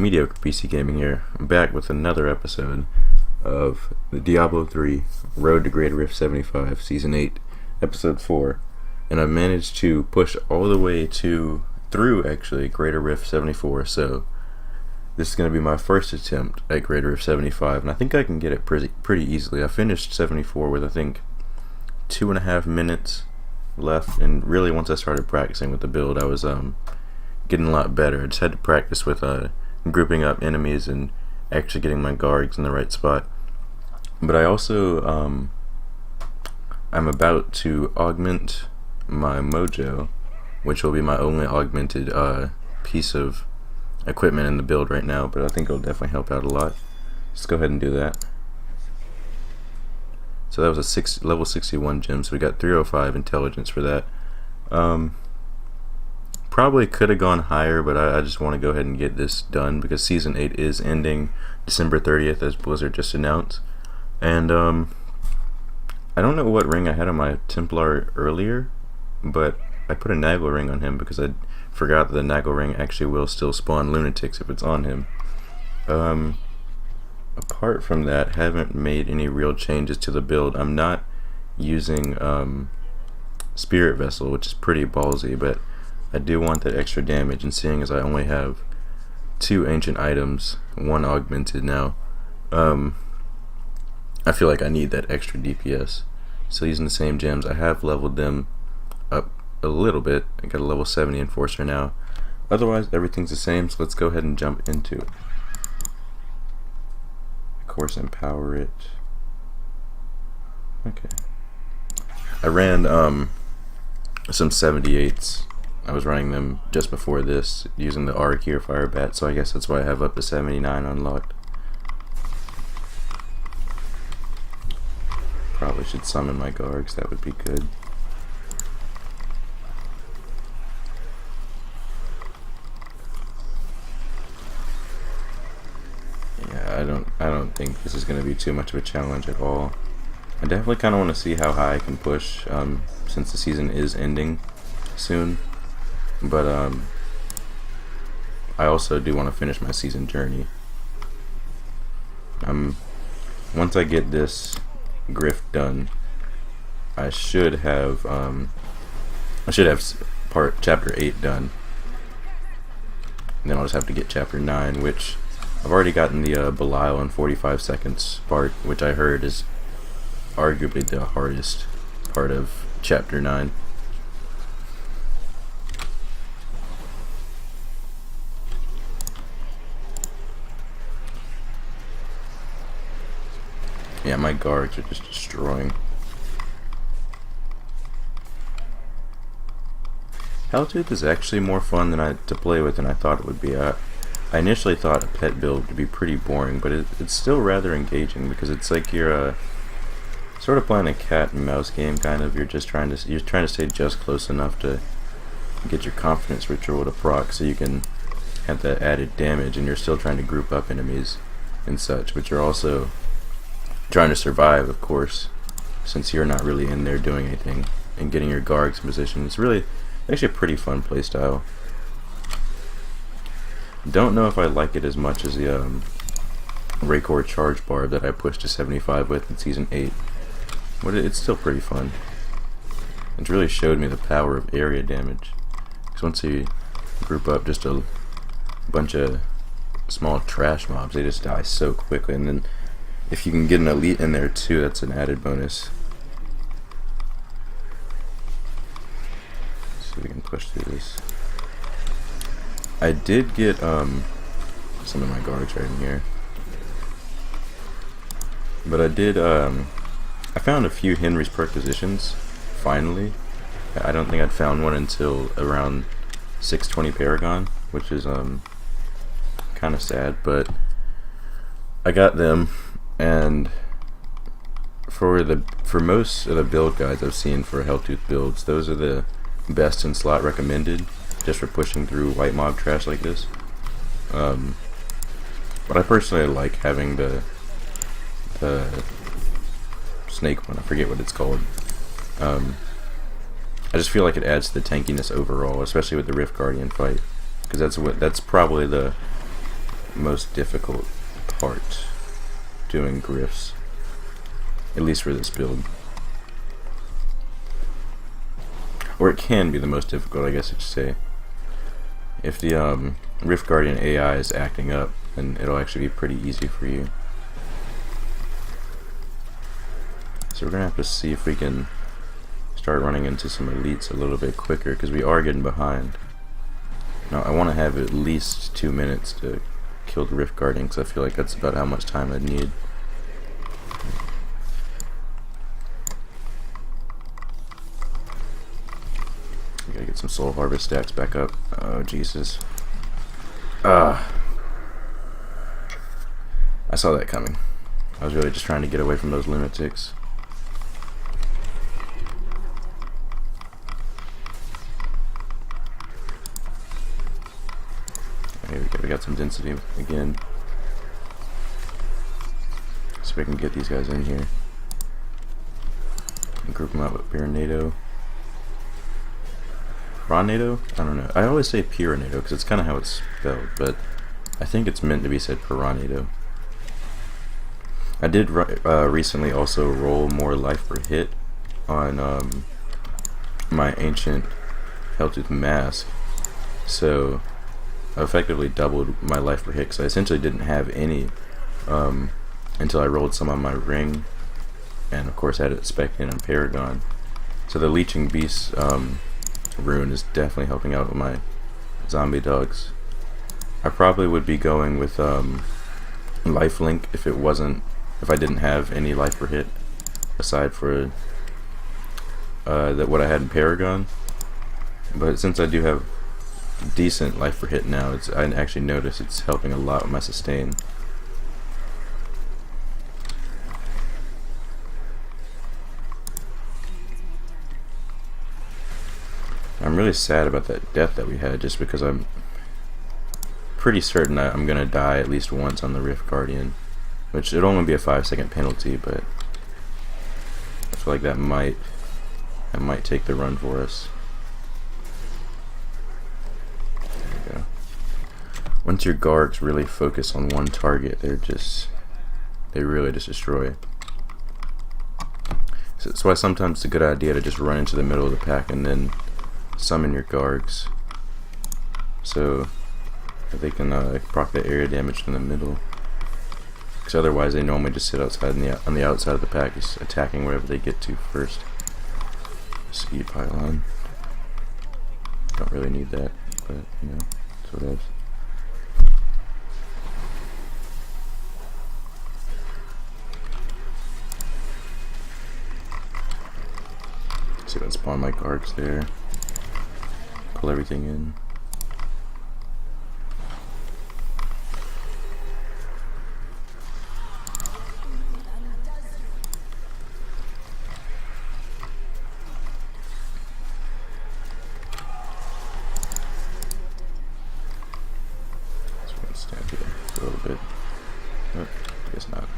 Mediocre PC Gaming here. I'm back with another episode of the Diablo 3 Road to Greater Rift 75 Season 8 Episode 4, and I managed to push all the way through actually Greater Rift 74, so this is going to be my first attempt at Greater Rift 75, and I think I can get it pretty easily. I finished 74 with I think 2.5 minutes left, and really once I started practicing with the build I was getting a lot better. I just had to practice with grouping up enemies and actually getting my guards in the right spot. But I also I'm about to augment my mojo, which will be my only augmented piece of equipment in the build right now, but I think it'll definitely help out a lot. Let's go ahead and do that. So that was a level 61 gem, so we got 305 intelligence for that. Probably could have gone higher, but I just want to go ahead and get this done because Season 8 is ending December 30th, as Blizzard just announced. And I don't know what ring I had on my Templar earlier, but I put a Nagel ring on him because I forgot that the Nagel ring actually will still spawn lunatics if it's on him. Apart from that, haven't made any real changes to the build. I'm not using Spirit Vessel, which is pretty ballsy, but I do want that extra damage, and seeing as I only have 2 ancient items, 1 augmented now, I feel like I need that extra DPS. So using the same gems, I have leveled them up a little bit. I got a level 70 enforcer now. Otherwise everything's the same, so let's go ahead and jump into it. Of course, empower it. Okay. I ran some 78s. I was running them just before this using the Arc here Fire Bat, so I guess that's why I have up to 79 unlocked. Probably should summon my guards, that would be good. Yeah, I don't think this is going to be too much of a challenge at all. I definitely kind of want to see how high I can push since the season is ending soon. But I also do want to finish my season journey. Once I get this grift done, I should have chapter 8 done. And then I'll just have to get chapter 9, which I've already gotten the Belial in 45 seconds part, which I heard is arguably the hardest part of chapter 9. Yeah, my guards are just destroying. Helltooth is actually more fun to play with than I thought it would be. I initially thought a pet build would be pretty boring, but it's still rather engaging because it's like you're sort of playing a cat and mouse game, kind of. You're trying to stay just close enough to get your confidence ritual to proc, so you can have that added damage, and you're still trying to group up enemies and such, but you're also trying to survive, of course, since you're not really in there doing anything, and getting your guards in position. It's actually a pretty fun playstyle. Don't know if I like it as much as the Raycore Charge Barb that I pushed to 75 with in Season 8. But it's still pretty fun. It really showed me the power of area damage. Because once you group up just a bunch of small trash mobs, they just die so quickly, and then if you can get an elite in there too, that's an added bonus. So we can push through this. I did get some of my guards right in here, but I found a few Henry's perquisitions finally. I don't think I'd found one until around 620 Paragon, which is kind of sad, but I got them. And for most of the build guides I've seen for Helltooth builds, those are the best in slot recommended, just for pushing through white mob trash like this. But I personally like having the snake one. I forget what it's called. I just feel like it adds to the tankiness overall, especially with the Rift Guardian fight, because that's probably the most difficult part doing griffs, at least for this build. Or it can be the most difficult, I guess I should say. If the Rift Guardian AI is acting up, then it'll actually be pretty easy for you. So we're gonna have to see if we can start running into some elites a little bit quicker, because we are getting behind. Now I want to have at least 2 minutes to kill the Rift Guardian, because I feel like that's about how much time I'd need. We gotta get some soul harvest stacks back up. Oh Jesus. I saw that coming. I was really just trying to get away from those lunatics. Here we go, we got some density again. So we can get these guys in here. And group them out with Pyranado. Piranado? I don't know. I always say Pyranado because it's kind of how it's spelled, but I think it's meant to be said Piranado. I did recently also roll more life per hit on my ancient Helltooth Mask, so I effectively doubled my life per hit because I essentially didn't have any until I rolled some on my ring, and of course had it spec'd in on Paragon. So the Leeching Beast rune is definitely helping out with my zombie dogs. I probably would be going with lifelink if I didn't have any life per hit aside for what I had in Paragon. But since I do have decent life per hit now, I actually notice it's helping a lot with my sustain. I'm really sad about that death that we had, just because I'm pretty certain that I'm gonna die at least once on the Rift Guardian, which it'll only be a 5-second penalty, but I feel like that might take the run for us. There we go. Once your Gargs really focus on one target, they really just destroy. So that's why sometimes it's a good idea to just run into the middle of the pack and then summon your Gargs, so that they can proc that area damage from the middle. Because otherwise, they normally just sit outside on the outside of the pack, just attacking wherever they get to first. Speed pylon. Don't really need that, but you know, that's what it is. See if I can spawn my Gargs there. Pull everything in. Just gonna stand here for a little bit. Oh, guess not.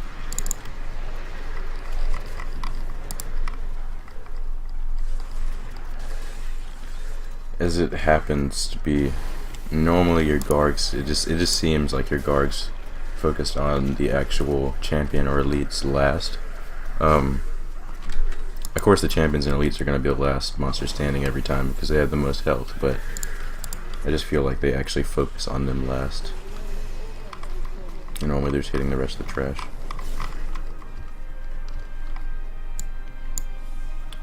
As it happens to be, normally your Gargs, it just seems like your Gargs focused on the actual champion or elites last. Of course the champions and elites are going to be the last monster standing every time because they have the most health, but I just feel like they actually focus on them last. And normally they're just hitting the rest of the trash.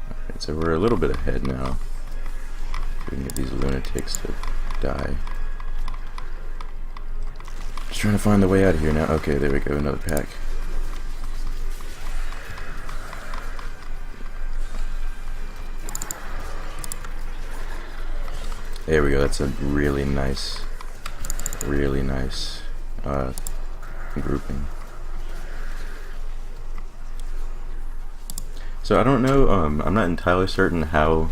Alright, so we're a little bit ahead now. We can get these lunatics to die. Just trying to find the way out of here now. Okay, there we go, another pack. There we go, that's a really nice grouping. So I don't know, I'm not entirely certain how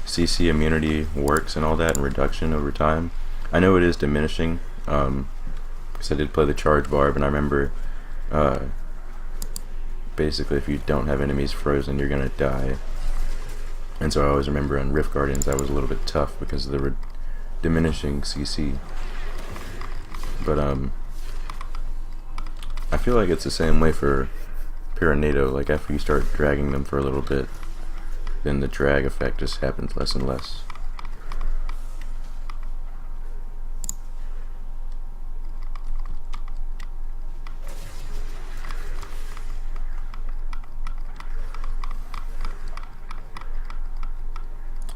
CC immunity works and all that, and reduction over time. I know it is diminishing, because I did play the charge barb, and I remember basically if you don't have enemies frozen, you're gonna die. And so I always remember on Rift Guardians that was a little bit tough because of the diminishing CC. But feel like it's the same way for Pyranado. Like after you start dragging them for a little bit, then the drag effect just happens less and less.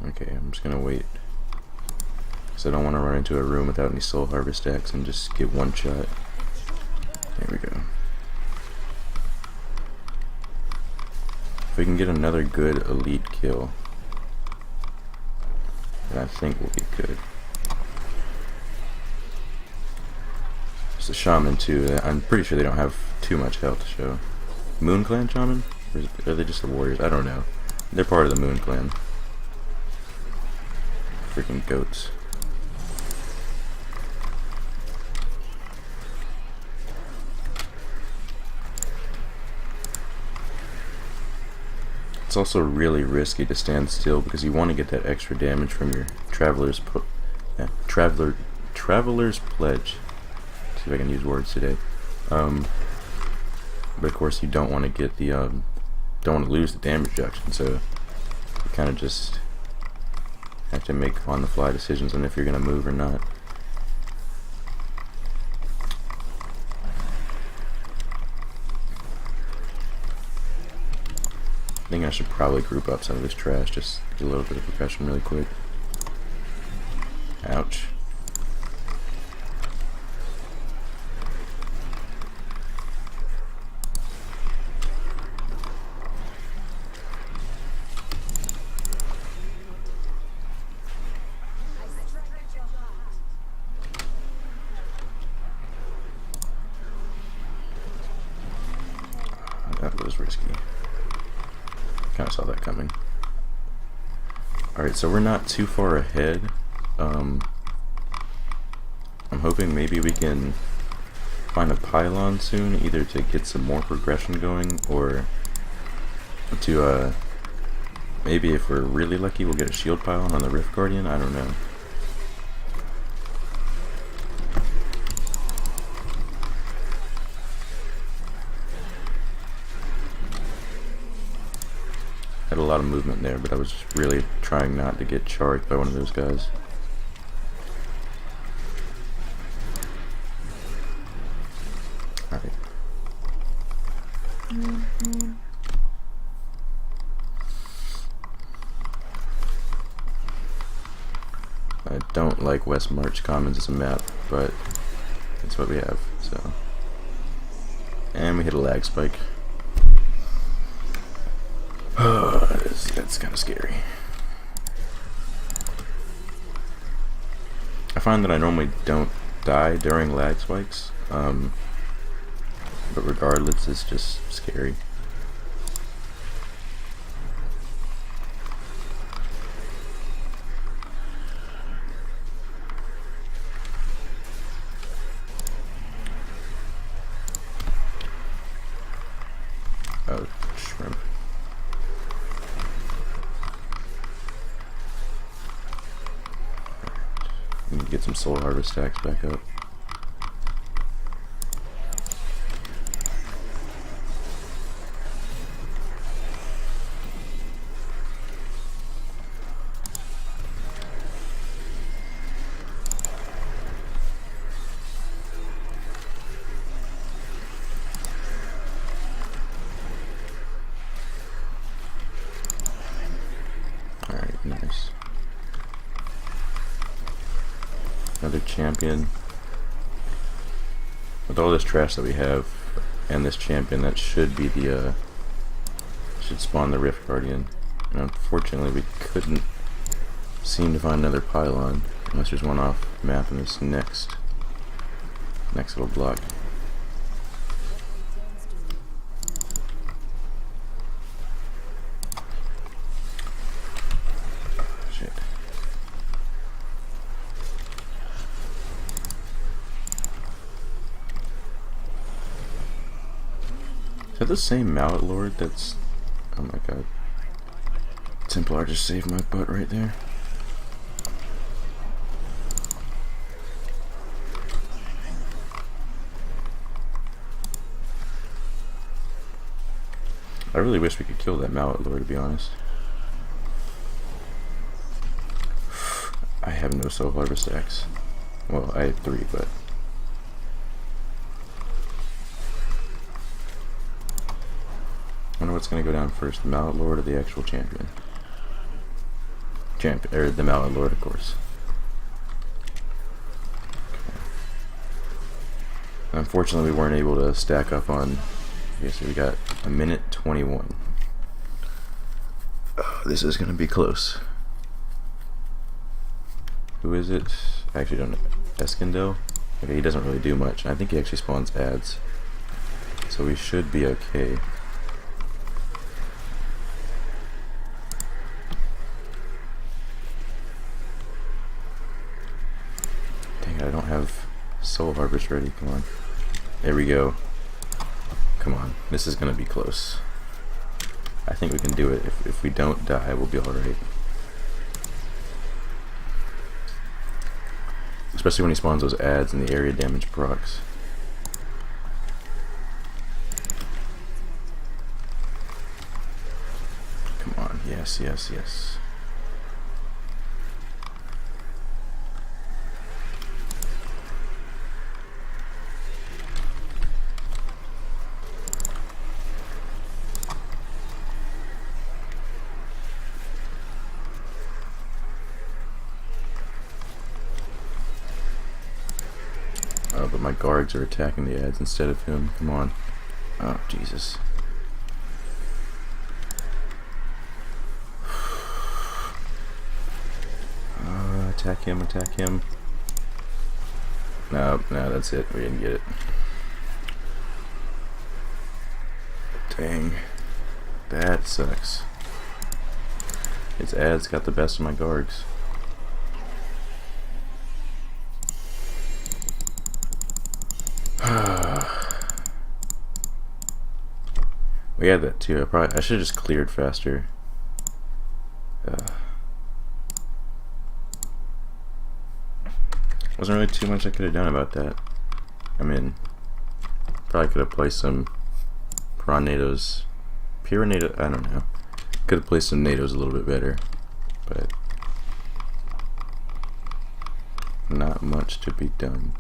Okay, I'm just gonna wait, because I don't want to run into a room without any soul harvest stacks and just get one shot. There we go. If we can get another good elite kill, then I think we'll be good. It's a shaman too. I'm pretty sure they don't have too much health to show. Moon Clan shaman? Or are they just the warriors? I don't know. They're part of the Moon Clan. Freaking goats. It's also really risky to stand still because you want to get that extra damage from your traveler's pledge. See if I can use words today. But of course you don't want to get the don't want to lose the damage reduction, so you kind of just have to make on-the-fly decisions on if you're going to move or not. I think I should probably group up some of this trash, just get a little bit of progression really quick. Ouch. That was risky. Kind of saw that coming. Alright, so we're not too far ahead. I'm hoping maybe we can find a pylon soon, either to get some more progression going, or to, maybe if we're really lucky, we'll get a shield pylon on the Rift Guardian. I don't know. Had a lot of movement there, but I was just really trying not to get charged by one of those guys. Alright. I don't like West March Commons as a map, but that's what we have, so. And we hit a lag spike. That's kind of scary. I find that I normally don't die during lag spikes, but regardless, it's just scary. Oh, shrimp. We need to get some soul harvest stacks back up. Alright, nice. Another champion. With all this trash that we have and this champion, that should be the should spawn the Rift Guardian. And unfortunately we couldn't seem to find another pylon unless there's one off map in this next little block. Shit. Is that the same Mallet Lord that's... Oh my god. Templar just saved my butt right there. I really wish we could kill that mallet lord, to be honest. I have no soul harvest axe. Well, I have 3, but I wonder what's gonna go down first, the mallet lord or the actual champion? Or the mallet lord, of course. Okay. Unfortunately, we weren't able to stack up on. Okay, so we got a minute 21. Oh, this is gonna be close. Who is it? I actually don't know. Eskindel? Okay, he doesn't really do much. I think he actually spawns ads. So we should be okay. Dang it, I don't have soul harvest ready. Come on. There we go. Come on. This is going to be close. I think we can do it. If we don't die, we'll be alright. Especially when he spawns those ads and the area damage procs. Come on, yes, yes, yes. Oh, but my guards are attacking the ads instead of him. Come on. Oh, Jesus. Attack him, attack him. No, no, that's it. We didn't get it. Dang. That sucks. Its ads got the best of my guards. We had that too. I should have just cleared faster. Wasn't really too much I could have done about that. I mean, probably could have placed some tornadoes. Pure NATO, I don't know. Could have placed some NATOs a little bit better, but not much to be done.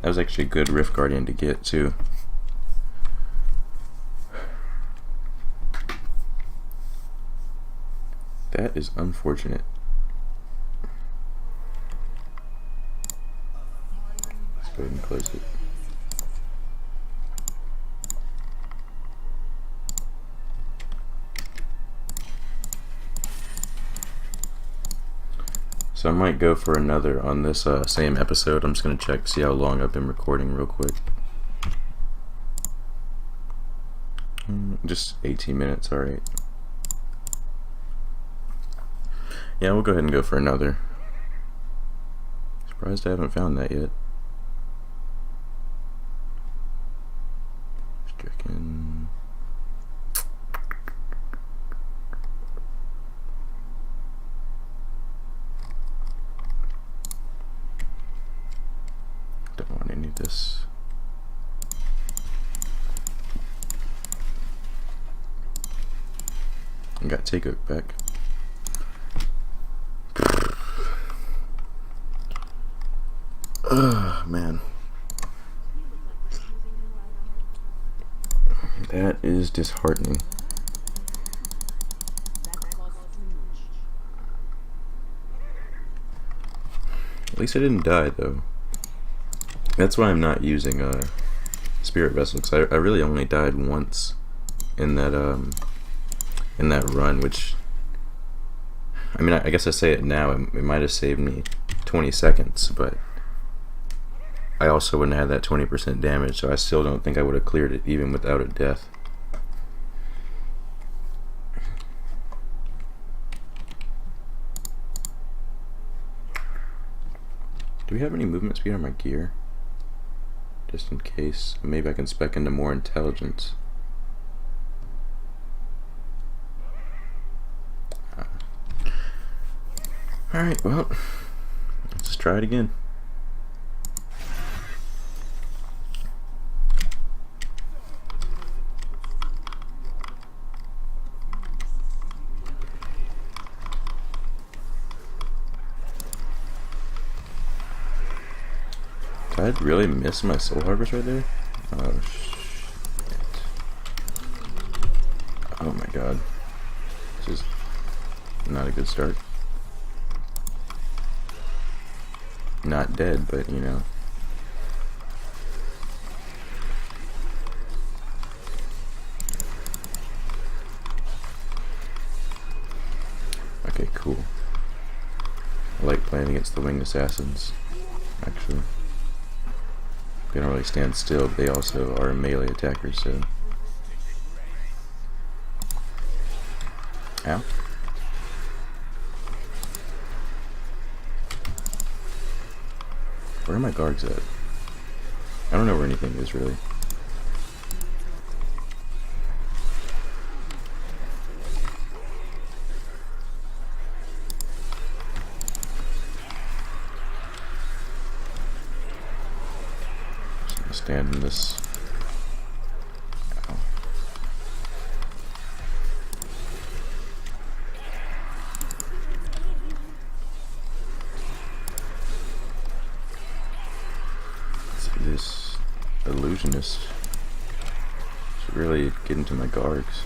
That was actually a good Rift Guardian to get too. That is unfortunate. Let's go ahead and close it. So I might go for another on this same episode. I'm just going to check, see how long I've been recording real quick. Just 18 minutes, alright. Yeah, we'll go ahead and go for another. Surprised I haven't found that yet. Stricken. Don't want any of this. I got takeout back. Ugh, man. That is disheartening. At least I didn't die, though. That's why I'm not using Spirit Vessel, because I really only died once in that run, which, I mean, I guess I say it now, it might have saved me 20 seconds, but I also wouldn't have had that 20% damage, so I still don't think I would have cleared it even without a death. Do we have any movement speed on my gear? Just in case. Maybe I can spec into more intelligence. Alright, well, let's just try it again. I really missed my soul harvest right there? Oh shit. Oh my god. This is not a good start. Not dead, but you know. Okay, cool. I like playing against the winged assassins, actually. They don't really stand still, but they also are melee attackers, so. Ow. Where are my guards at? I don't know where anything is, really. Just gonna stand in this. Ow. This illusionist should really get into my guards.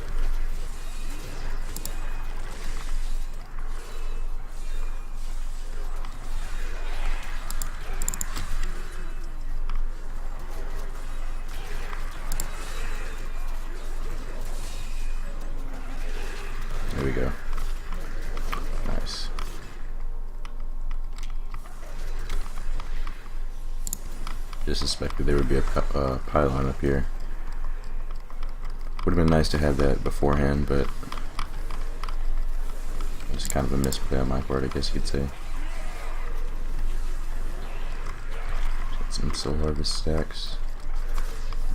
There we go. Nice. Just suspected there would be a pylon up here. Would have been nice to have that beforehand, but it was kind of a misplay on my part, I guess you could say. Got some soul harvest stacks.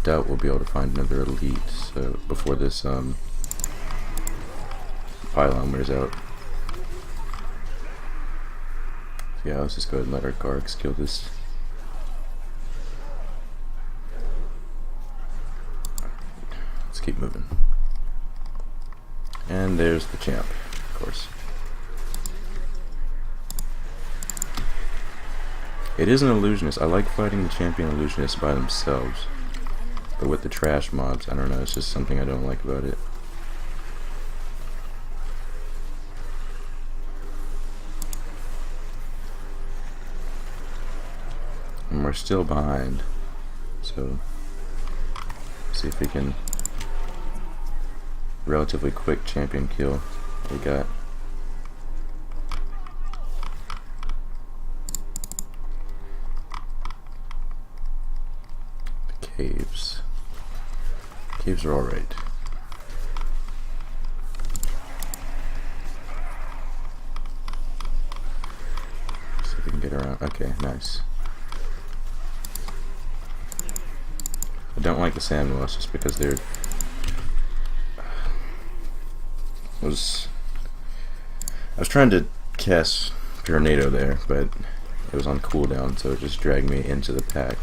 Doubt we'll be able to find another elite, so before this pylon wears out. Yeah, let's just go ahead and let our guards kill this. Let's keep moving. And there's the champ, of course. It is an illusionist. I like fighting the champion illusionists by themselves. But with the trash mobs, I don't know, it's just something I don't like about it. And we're still behind. So, see if we can relatively quick champion kill. What we got? The caves. Caves are alright. See if we can get around. Okay, nice. I don't like the sand walls just because they're I was trying to cast Tornado there, but it was on cooldown, so it just dragged me into the pack.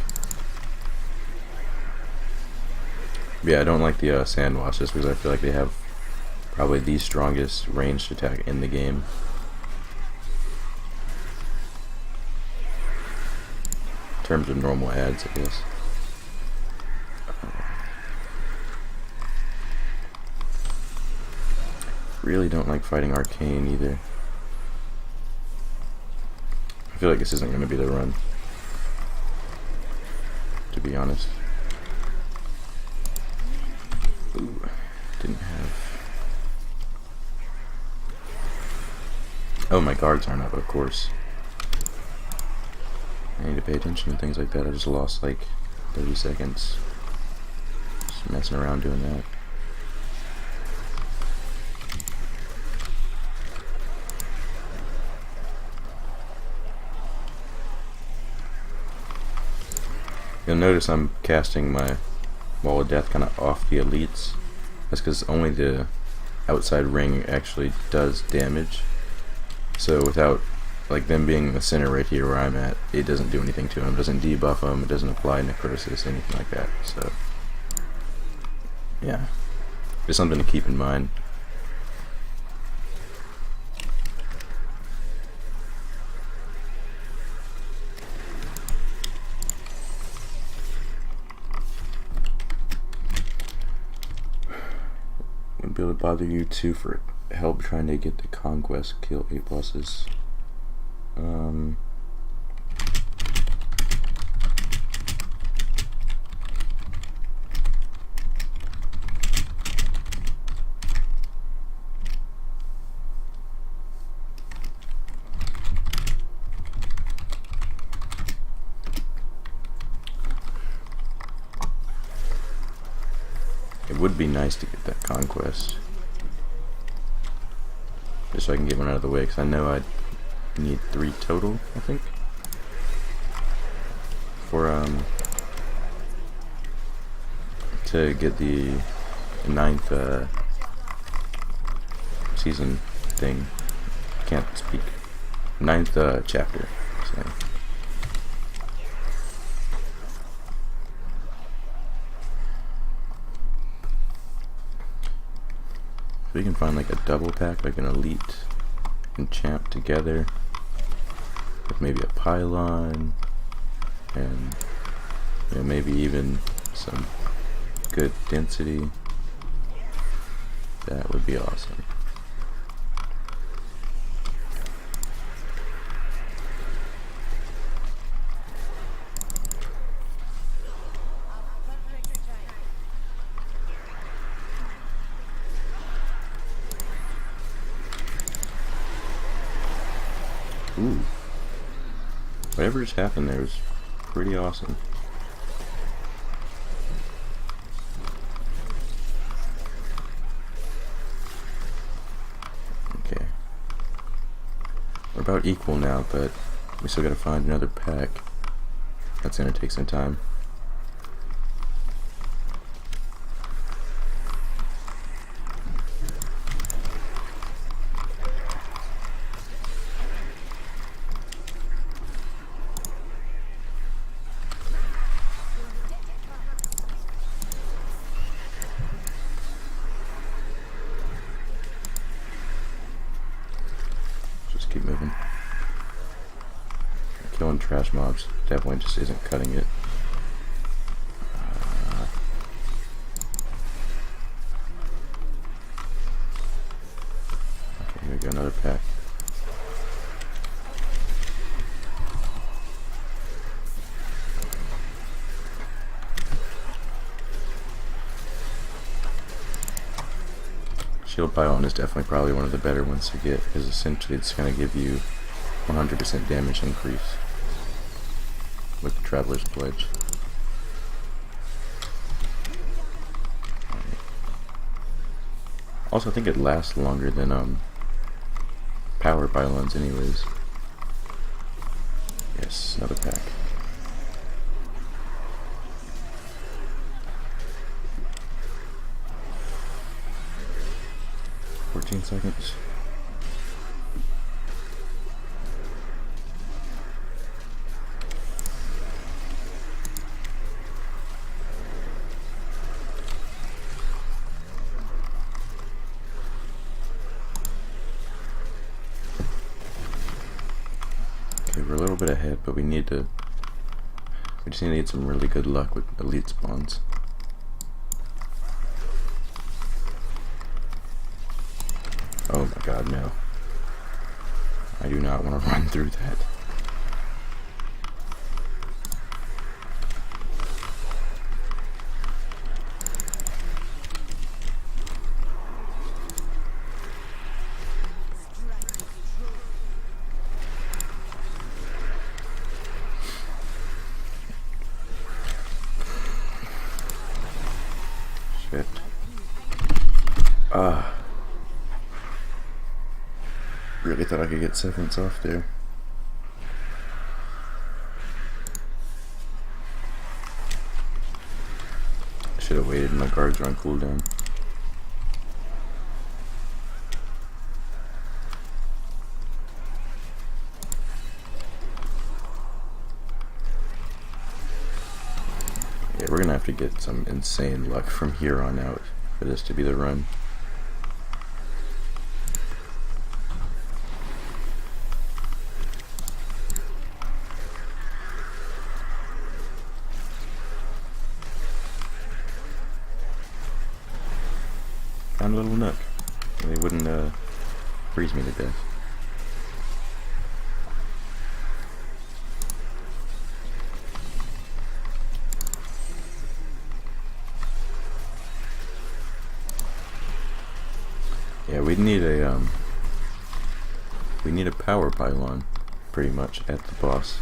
But yeah, I don't like the sand wasp just because I feel like they have probably the strongest ranged attack in the game. In terms of normal adds, I guess. Really don't like fighting arcane either. I feel like this isn't going to be the run, to be honest. Ooh, didn't have. Oh, my guards aren't up, of course. I need to pay attention to things like that. I just lost like 30 seconds just messing around doing that. You'll notice I'm casting my Wall of Death kind of off the elites. That's because only the outside ring actually does damage. So without like them being in the center right here where I'm at, it doesn't do anything to them. It doesn't debuff them. It doesn't apply necrosis, anything like that. So yeah, just something to keep in mind. wouldn't be able to bother you two for help trying to get the conquest, kill 8 bosses. It would be nice to get that conquest, just so I can get one out of the way, because I know I need 3 total, I think, for to get the 9th season thing. Can't speak. 9th chapter. So. We can find like a double pack, like an elite and champ together, with maybe a pylon, and maybe even some good density. That would be awesome. Ooh. Whatever just happened there was pretty awesome. Okay. We're about equal now, but we still gotta find another pack. That's gonna take some time. Keep moving. Killing trash mobs definitely just isn't cutting it. Okay, here we go, another pack. Shield pylon is definitely probably one of the better ones to get, because essentially it's going to give you 100% damage increase with the Traveler's Pledge. Also, I think it lasts longer than power pylons anyways. Yes, another pack. Seconds. Okay, we're a little bit ahead, but we just need to get some really good luck with elite spawns. Oh my god, no. I do not want to run through that. Shit. Really thought I could get seconds off there. Should have waited. My guards are on cooldown. Yeah, we're gonna have to get some insane luck from here on out for this to be the run. Found a little nook. They wouldn't freeze me to death. Yeah, we need a power pylon, pretty much, at the boss.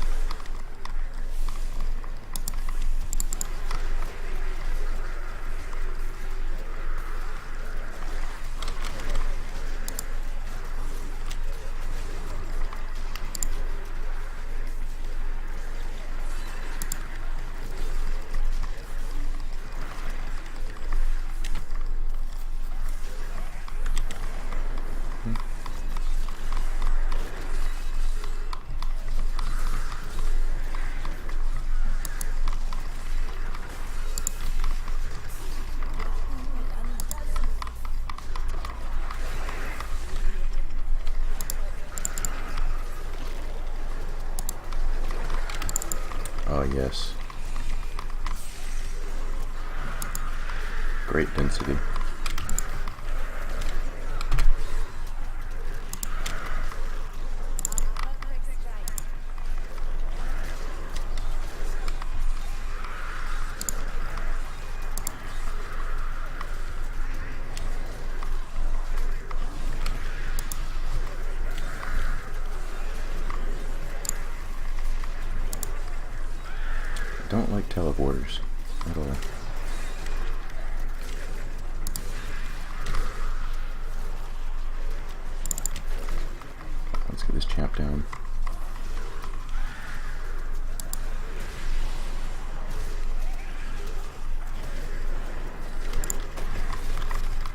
Oh yes. Great density. Don't like teleporters at all. Let's get this champ down.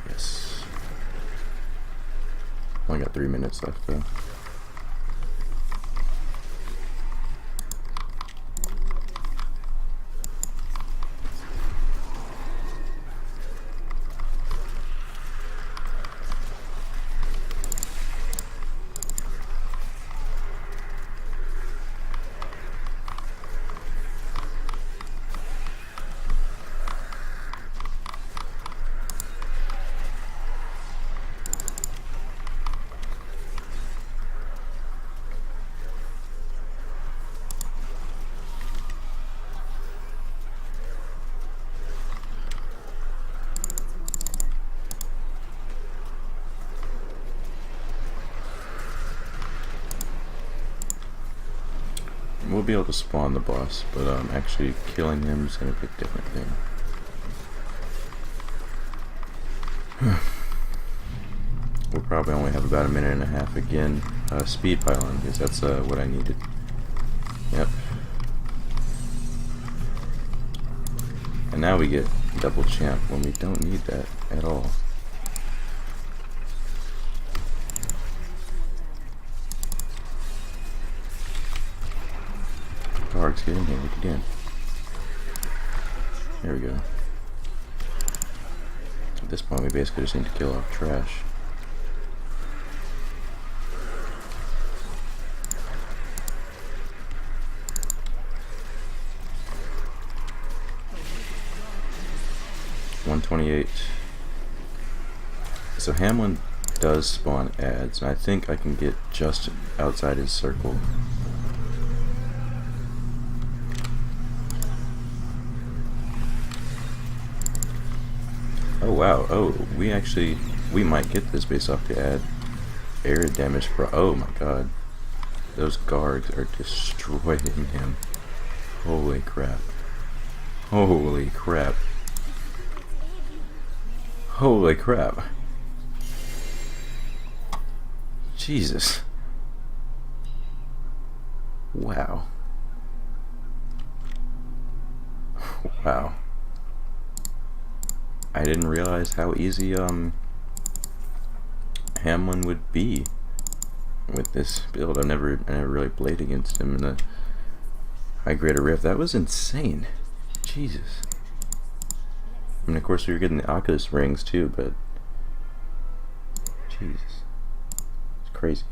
Yes. Only got 3 minutes left though. We'll be able to spawn the boss, but actually killing him is going to be a different thing. We'll probably only have about 1.5 minutes again. Speed pylon, because that's what I needed. Yep. And now we get double champ when we don't need that at all. Guards, get in here, get in. There we go. At this point we basically just need to kill off trash. $128. So Hamlin does spawn ads, and I think I can get just outside his circle. Oh wow, oh, we might get this based off the ad. Air damage for, oh my god. Those guards are destroying him. Holy crap. Holy crap. Holy crap. Jesus. Wow. Wow. I didn't realize how easy Hamlin would be with this build. I never really played against him in the high grade rift. That was insane. Jesus. I mean, of course we were getting the Oculus rings too, but Jesus, it's crazy.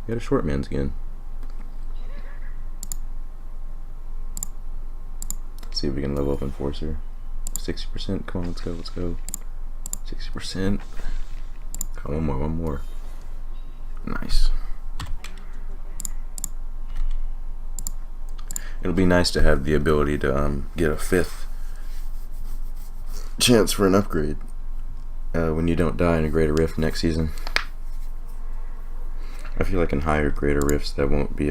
We got a short man's again. See if we can level up Enforcer. 60%. Come on, let's go, let's go. 60%. Come on, one more. Nice. It'll be nice to have the ability to get a 5th chance for an upgrade when you don't die in a greater rift next season. I feel like in higher greater rifts that won't be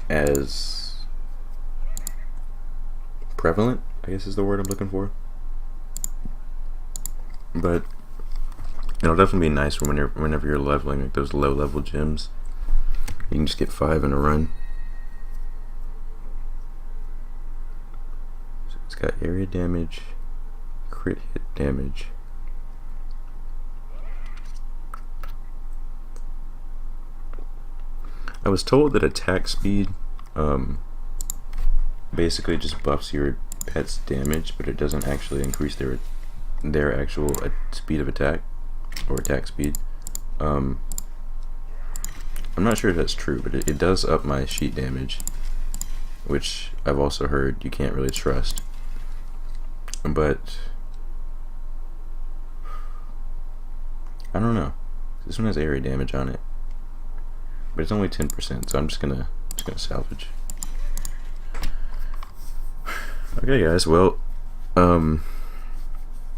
as prevalent, I guess is the word I'm looking for. But it'll definitely be nice whenever you're leveling like those low level gyms. You can just get 5 in a run. So it's got area damage, crit hit damage. I was told that attack speed basically just buffs your pet's damage, but it doesn't actually increase their actual speed of attack or attack speed. I'm not sure if that's true, but it does up my sheet damage, which I've also heard you can't really trust. But I don't know. This one has area damage on it, but it's only 10%, so I'm just gonna salvage. Okay, guys. Well,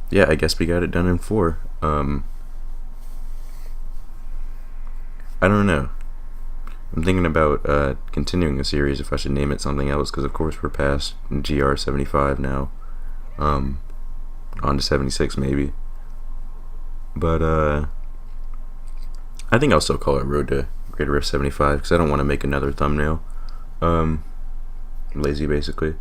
yeah, I guess we got it done in 4. I don't know. I'm thinking about continuing the series, if I should name it something else, because of course we're past GR 75 now. On to 76 maybe. But I think I'll still call it Road to Greater Rift 75, because I don't want to make another thumbnail. Lazy, basically.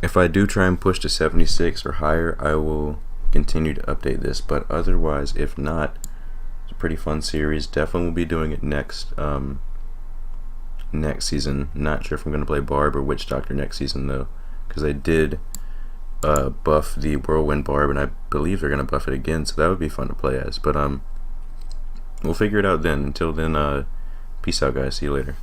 If I do try and push to 76 or higher, I will continue to update this, but otherwise, if not, it's a pretty fun series. Definitely will be doing it next season. Not sure if I'm going to play Barb or Witch Doctor next season though, because they did buff the Whirlwind Barb, and I believe they're going to buff it again, so that would be fun to play as. But we'll figure it out then. Until then, peace out, guys. See you later.